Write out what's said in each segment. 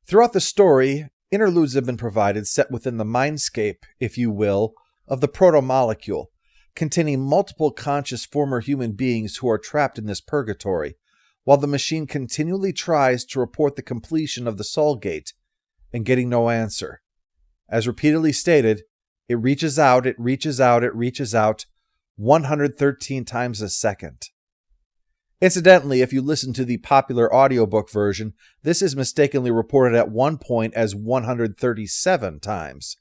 Throughout the story, interludes have been provided set within the mindscape, if you will, of the proto-molecule, containing multiple conscious former human beings who are trapped in this purgatory, while the machine continually tries to report the completion of the soul gate, and getting no answer. As repeatedly stated, it reaches out, 113 times a second. Incidentally, if you listen to the popular audiobook version, this is mistakenly reported at one point as 137 times,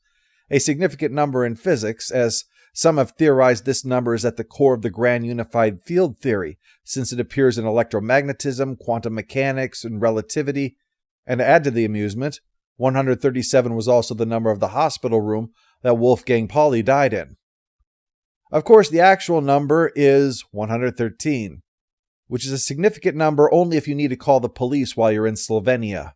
a significant number in physics, as some have theorized this number is at the core of the grand unified field theory, since it appears in electromagnetism, quantum mechanics, and relativity. And to add to the amusement, 137 was also the number of the hospital room that Wolfgang Pauli died in. Of course, the actual number is 113, which is a significant number only if you need to call the police while you're in Slovenia.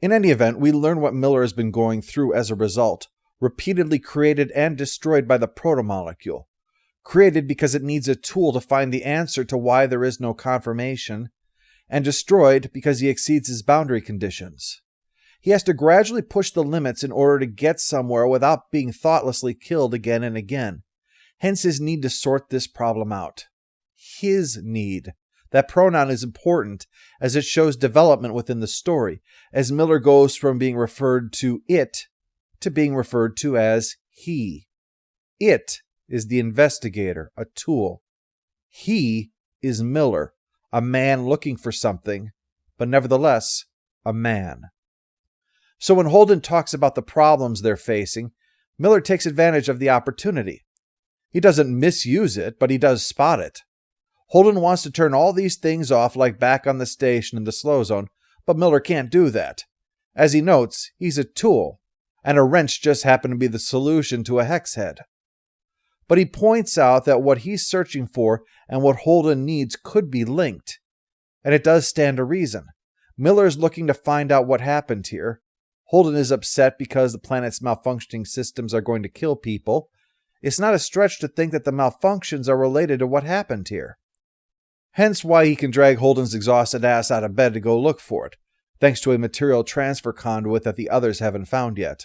In any event, we learn what Miller has been going through as a result, repeatedly created and destroyed by the protomolecule, created because it needs a tool to find the answer to why there is no confirmation, and destroyed because he exceeds his boundary conditions. He has to gradually push the limits in order to get somewhere without being thoughtlessly killed again and again, hence his need to sort this problem out. His need. That pronoun is important as it shows development within the story, as Miller goes from being referred to it to being referred to as he. It is the investigator, a tool. He is Miller, a man looking for something, but nevertheless, a man. So when Holden talks about the problems they're facing, Miller takes advantage of the opportunity. He doesn't misuse it, but he does spot it. Holden wants to turn all these things off like back on the station in the slow zone, but Miller can't do that. As he notes, he's a tool, and a wrench just happened to be the solution to a hex head. But he points out that what he's searching for and what Holden needs could be linked. And it does stand to reason. Miller is looking to find out what happened here. Holden is upset because the planet's malfunctioning systems are going to kill people. It's not a stretch to think that the malfunctions are related to what happened here. Hence why he can drag Holden's exhausted ass out of bed to go look for it, thanks to a material transfer conduit that the others haven't found yet.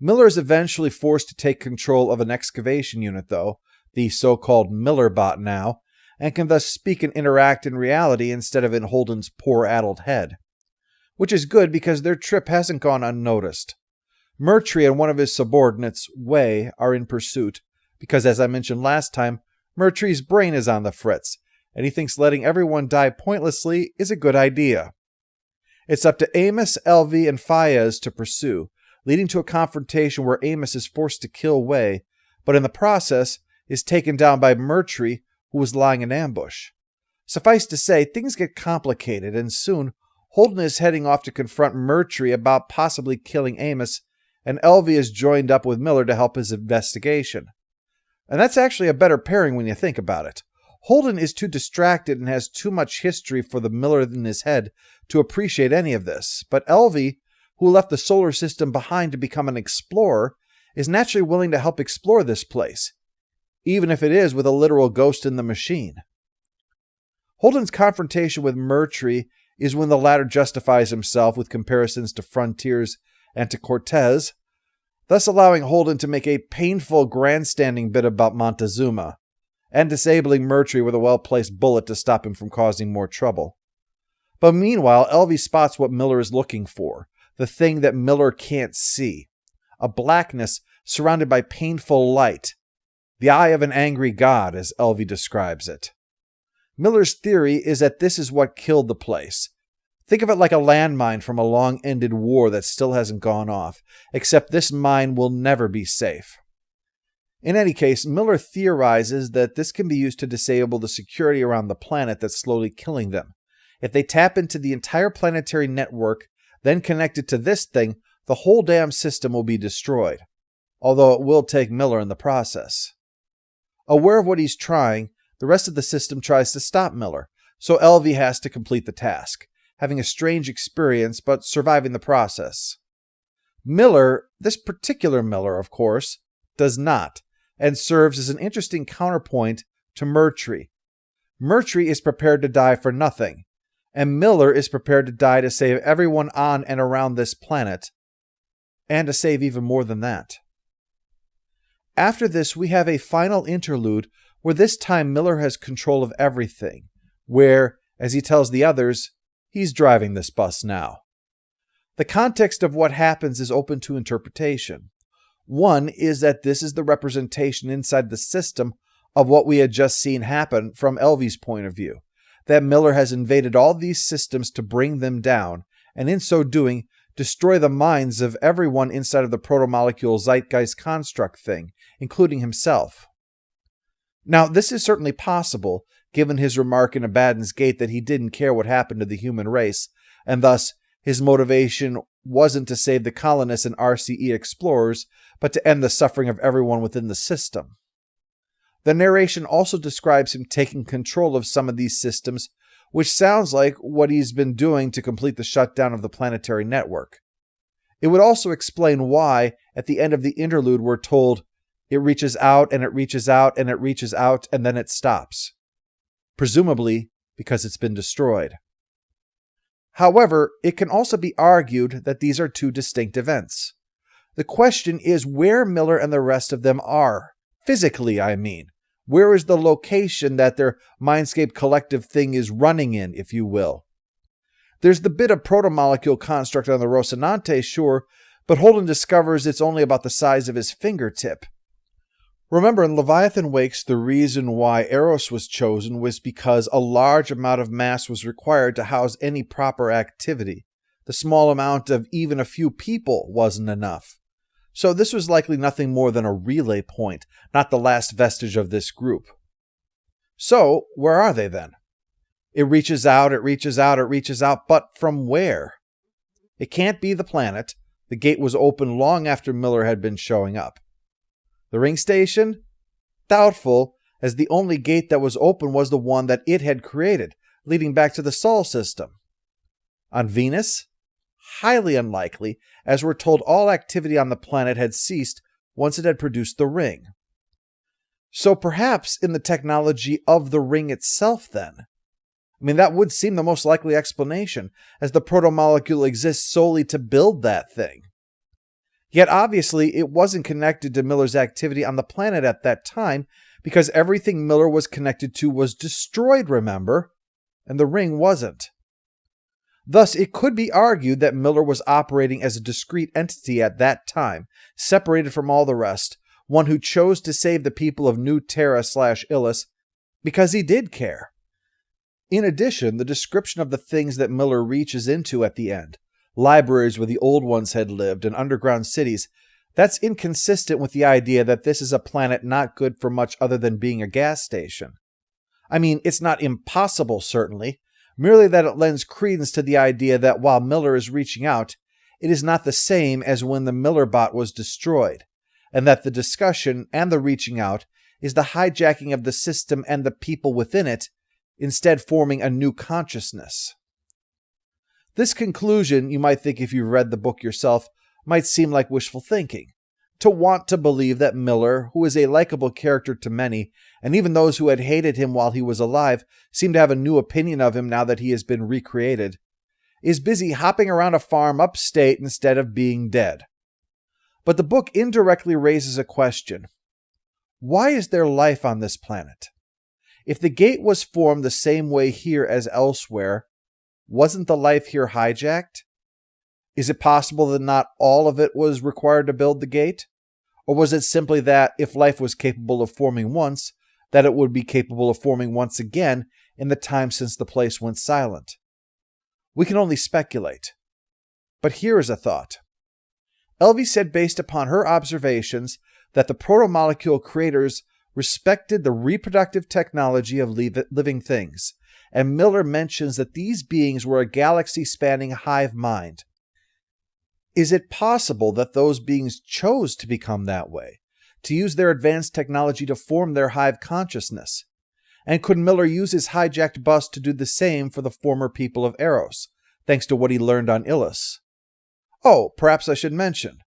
Miller is eventually forced to take control of an excavation unit, though, the so-called Miller bot now, and can thus speak and interact in reality instead of in Holden's poor addled head. Which is good because their trip hasn't gone unnoticed. Murtry and one of his subordinates, Way, are in pursuit, because as I mentioned last time, Murtry's brain is on the fritz, and he thinks letting everyone die pointlessly is a good idea. It's up to Amos, Elvie, and Fayez to pursue, leading to a confrontation where Amos is forced to kill Way, but in the process is taken down by Murtry, who was lying in ambush. Suffice to say, things get complicated, and soon Holden is heading off to confront Murtry about possibly killing Amos, and Elvie is joined up with Miller to help his investigation. And that's actually a better pairing when you think about it. Holden is too distracted and has too much history for the Miller in his head to appreciate any of this, but Elvie, who left the solar system behind to become an explorer, is naturally willing to help explore this place, even if it is with a literal ghost in the machine. Holden's confrontation with Murtry is when the latter justifies himself with comparisons to Frontiers and to Cortez, thus allowing Holden to make a painful grandstanding bit about Montezuma, and disabling Murtry with a well-placed bullet to stop him from causing more trouble. But meanwhile, Elvie spots what Miller is looking for, the thing that Miller can't see, a blackness surrounded by painful light, the eye of an angry god, as Elvie describes it. Miller's theory is that this is what killed the place. Think of it like a landmine from a long-ended war that still hasn't gone off, except this mine will never be safe. In any case, Miller theorizes that this can be used to disable the security around the planet that's slowly killing them. If they tap into the entire planetary network, then connect it to this thing, the whole damn system will be destroyed, although it will take Miller in the process. Aware of what he's trying, the rest of the system tries to stop Miller, so Elvie has to complete the task, having a strange experience but surviving the process. Miller, this particular Miller, of course, does not, and serves as an interesting counterpoint to Murtry. Murtry is prepared to die for nothing, and Miller is prepared to die to save everyone on and around this planet, and to save even more than that. After this, we have a final interlude where this time Miller has control of everything, where, as he tells the others, he's driving this bus now. The context of what happens is open to interpretation. One is that this is the representation inside the system of what we had just seen happen from Elvie's point of view, that Miller has invaded all these systems to bring them down, and in so doing, destroy the minds of everyone inside of the proto-molecule zeitgeist construct thing, including himself. Now, this is certainly possible, given his remark in Abaddon's Gate that he didn't care what happened to the human race, and thus his motivation wasn't to save the colonists and RCE explorers, but to end the suffering of everyone within the system. The narration also describes him taking control of some of these systems, which sounds like what he's been doing to complete the shutdown of the planetary network. It would also explain why, at the end of the interlude, we're told, it reaches out and it reaches out and it reaches out and then it stops. Presumably because it's been destroyed. However, it can also be argued that these are two distinct events. The question is where Miller and the rest of them are. Physically, I mean. Where is the location that their Mindscape collective thing is running in, if you will? There's the bit of proto-molecule construct on the Rocinante, sure, but Holden discovers it's only about the size of his fingertip. Remember, in Leviathan Wakes, the reason why Eros was chosen was because a large amount of mass was required to house any proper activity. The small amount of even a few people wasn't enough. So this was likely nothing more than a relay point, not the last vestige of this group. So, where are they then? It reaches out, it reaches out, it reaches out, but from where? It can't be the planet. The gate was open long after Miller had been showing up. The ring station? Doubtful, as the only gate that was open was the one that it had created, leading back to the Sol system. On Venus? Highly unlikely, as we're told all activity on the planet had ceased once it had produced the ring. So perhaps in the technology of the ring itself then. I mean, that would seem the most likely explanation, as the proto-molecule exists solely to build that thing. Yet obviously it wasn't connected to Miller's activity on the planet at that time, because everything Miller was connected to was destroyed, remember? And the ring wasn't. Thus, it could be argued that Miller was operating as a discrete entity at that time, separated from all the rest, one who chose to save the people of New Terra/Illis because he did care. In addition, the description of the things that Miller reaches into at the end, libraries where the old ones had lived and underground cities, that's inconsistent with the idea that this is a planet not good for much other than being a gas station. I mean, it's not impossible, certainly, merely that it lends credence to the idea that while Miller is reaching out, it is not the same as when the Miller bot was destroyed, and that the discussion and the reaching out is the hijacking of the system and the people within it, instead forming a new consciousness. This conclusion, you might think if you've read the book yourself, might seem like wishful thinking. To want to believe that Miller, who is a likable character to many, and even those who had hated him while he was alive, seem to have a new opinion of him now that he has been recreated, is busy hopping around a farm upstate instead of being dead. But the book indirectly raises a question. Why is there life on this planet? If the gate was formed the same way here as elsewhere, wasn't the life here hijacked? Is it possible that not all of it was required to build the gate? Or was it simply that, if life was capable of forming once, that it would be capable of forming once again in the time since the place went silent? We can only speculate. But here is a thought. Elvie said based upon her observations that the proto-molecule creators respected the reproductive technology of living things, and Miller mentions that these beings were a galaxy-spanning hive mind. Is it possible that those beings chose to become that way, to use their advanced technology to form their hive consciousness? And could Miller use his hijacked bus to do the same for the former people of Eros, thanks to what he learned on Illis? Oh, perhaps I should mention,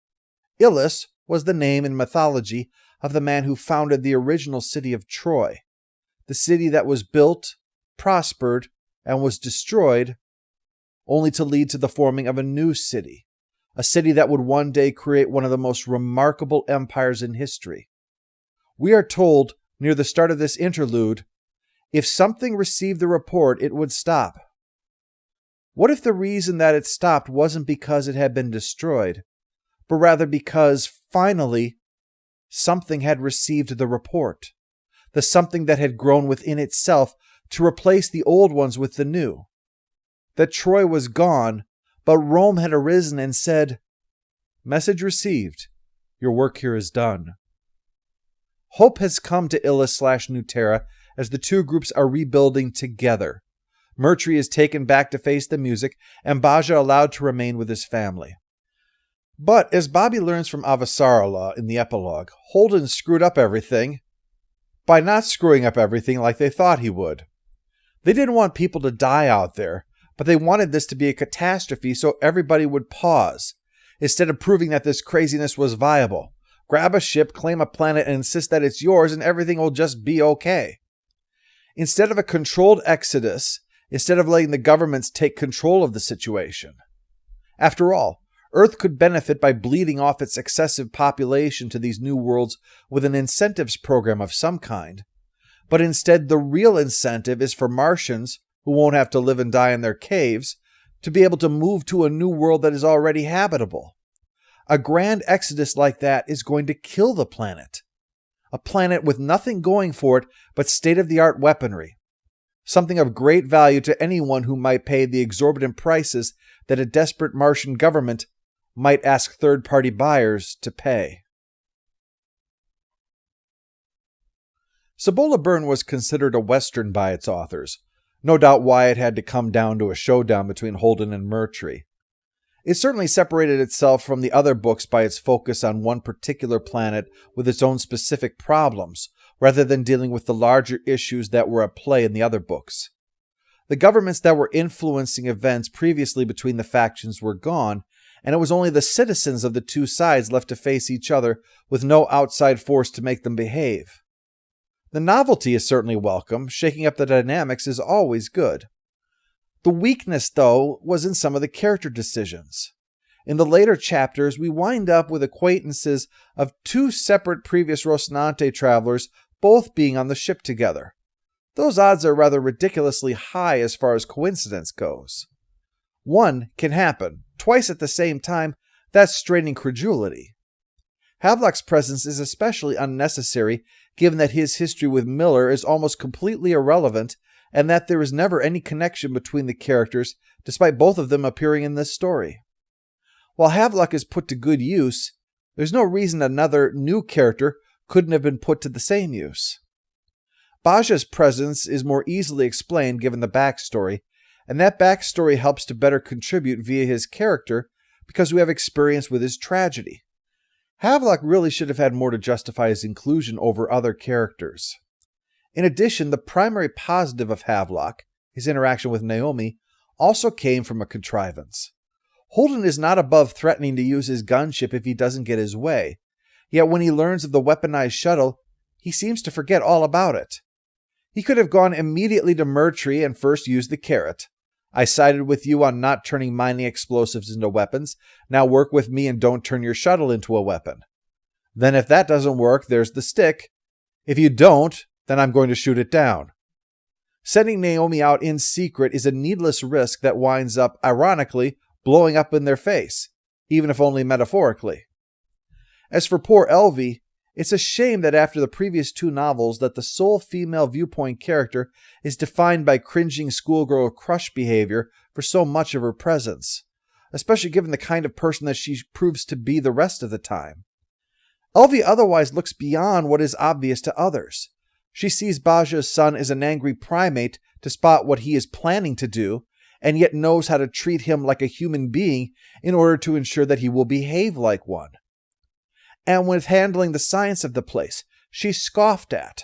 Illis was the name in mythology of the man who founded the original city of Troy, the city that was built, prospered, and was destroyed only to lead to the forming of a new city, a city that would one day create one of the most remarkable empires in history. We are told, near the start of this interlude, if something received the report, it would stop. What if the reason that it stopped wasn't because it had been destroyed, but rather because, finally, something had received the report, the something that had grown within itself to replace the old ones with the new? That Troy was gone, but Rome had arisen and said, "Message received. Your work here is done." Hope has come to Illis/New Terra as the two groups are rebuilding together. Murtry is taken back to face the music, and Baja allowed to remain with his family. But as Bobby learns from Avasarala in the epilogue, Holden screwed up everything by not screwing up everything like they thought he would. They didn't want people to die out there, but they wanted this to be a catastrophe so everybody would pause, instead of proving that this craziness was viable. Grab a ship, claim a planet, and insist that it's yours and everything will just be okay. Instead of a controlled exodus, instead of letting the governments take control of the situation. After all, Earth could benefit by bleeding off its excessive population to these new worlds with an incentives program of some kind. But instead, the real incentive is for Martians, who won't have to live and die in their caves, to be able to move to a new world that is already habitable. A grand exodus like that is going to kill the planet. A planet with nothing going for it but state-of-the-art weaponry. Something of great value to anyone who might pay the exorbitant prices that a desperate Martian government might ask third-party buyers to pay. Cibola Burn was considered a Western by its authors, no doubt why it had to come down to a showdown between Holden and Murtry. It certainly separated itself from the other books by its focus on one particular planet with its own specific problems, rather than dealing with the larger issues that were at play in the other books. The governments that were influencing events previously between the factions were gone, and it was only the citizens of the two sides left to face each other with no outside force to make them behave. The novelty is certainly welcome. Shaking up the dynamics is always good. The weakness, though, was in some of the character decisions. In the later chapters, we wind up with acquaintances of two separate previous Rocinante travelers both being on the ship together. Those odds are rather ridiculously high as far as coincidence goes. One can happen. Twice at the same time, that's straining credulity. Havelock's presence is especially unnecessary given that his history with Miller is almost completely irrelevant and that there is never any connection between the characters, despite both of them appearing in this story. While Havelock is put to good use, there's no reason another new character couldn't have been put to the same use. Baja's presence is more easily explained given the backstory, and that backstory helps to better contribute via his character because we have experience with his tragedy. Havelock really should have had more to justify his inclusion over other characters. In addition, the primary positive of Havelock, his interaction with Naomi, also came from a contrivance. Holden is not above threatening to use his gunship if he doesn't get his way, yet when he learns of the weaponized shuttle, he seems to forget all about it. He could have gone immediately to Murtry and first used the carrot. I sided with you on not turning mining explosives into weapons. Now work with me and don't turn your shuttle into a weapon. Then if that doesn't work, there's the stick. If you don't, then I'm going to shoot it down. Sending Naomi out in secret is a needless risk that winds up, ironically, blowing up in their face, even if only metaphorically. As for poor Elvie, it's a shame that after the previous two novels that the sole female viewpoint character is defined by cringing schoolgirl crush behavior for so much of her presence, especially given the kind of person that she proves to be the rest of the time. Elvie otherwise looks beyond what is obvious to others. She sees Baja's son as an angry primate to spot what he is planning to do, and yet knows how to treat him like a human being in order to ensure that he will behave like one. And with handling the science of the place, she's scoffed at,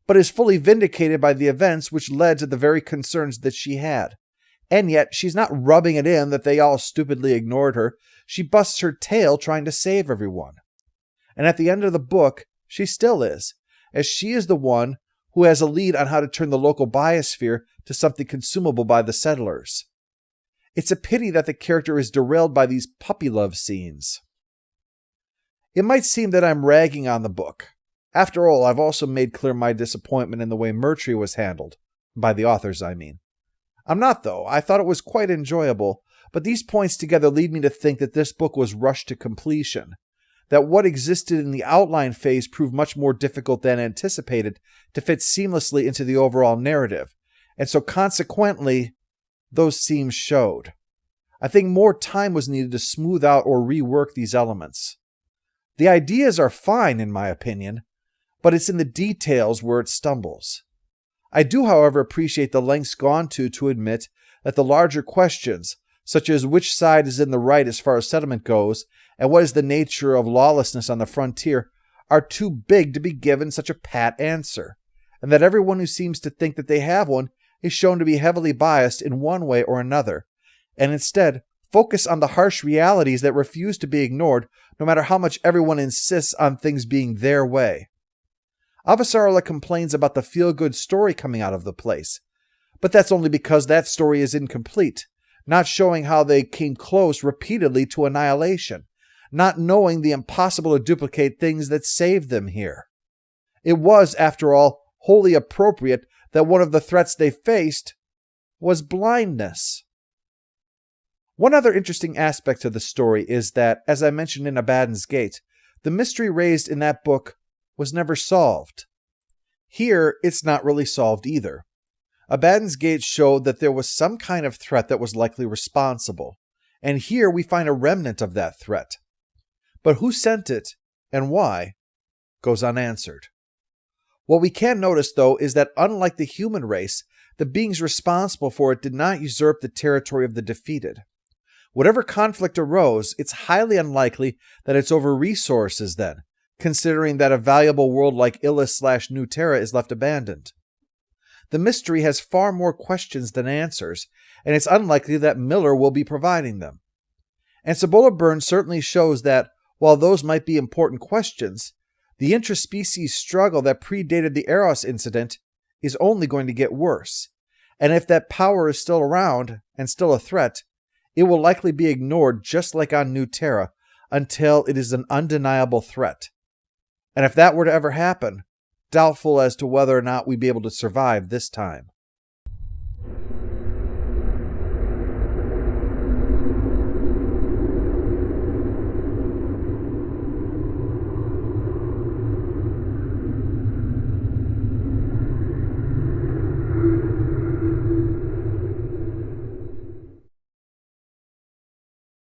but is fully vindicated by the events which led to the very concerns that she had. And yet, she's not rubbing it in that they all stupidly ignored her. She busts her tail trying to save everyone. And at the end of the book, she still is, as she is the one who has a lead on how to turn the local biosphere to something consumable by the settlers. It's a pity that the character is derailed by these puppy love scenes. It might seem that I'm ragging on the book. After all, I've also made clear my disappointment in the way Murtry was handled. By the authors, I mean. I'm not, though. I thought it was quite enjoyable, but these points together lead me to think that this book was rushed to completion. That what existed in the outline phase proved much more difficult than anticipated to fit seamlessly into the overall narrative, and so consequently, those seams showed. I think more time was needed to smooth out or rework these elements. The ideas are fine, in my opinion, but it's in the details where it stumbles. I do, however, appreciate the lengths gone to admit that the larger questions, such as which side is in the right as far as settlement goes, and what is the nature of lawlessness on the frontier, are too big to be given such a pat answer, and that everyone who seems to think that they have one is shown to be heavily biased in one way or another, and instead focus on the harsh realities that refuse to be ignored no matter how much everyone insists on things being their way. Avasarala complains about the feel-good story coming out of the place, but that's only because that story is incomplete, not showing how they came close repeatedly to annihilation, not knowing the impossible to duplicate things that saved them here. It was, after all, wholly appropriate that one of the threats they faced was blindness. One other interesting aspect of the story is that, as I mentioned in Abaddon's Gate, the mystery raised in that book was never solved. Here, it's not really solved either. Abaddon's Gate showed that there was some kind of threat that was likely responsible, and here we find a remnant of that threat. But who sent it, and why, goes unanswered. What we can notice, though, is that unlike the human race, the beings responsible for it did not usurp the territory of the defeated. Whatever conflict arose, it's highly unlikely that it's over resources then, considering that a valuable world like Illis/New Terra is left abandoned. The mystery has far more questions than answers, and it's unlikely that Miller will be providing them. And Cibola Burn certainly shows that, while those might be important questions, the intraspecies struggle that predated the Eros incident is only going to get worse. And if that power is still around, and still a threat, it will likely be ignored just like on New Terra until it is an undeniable threat. And if that were to ever happen, doubtful as to whether or not we'd be able to survive this time.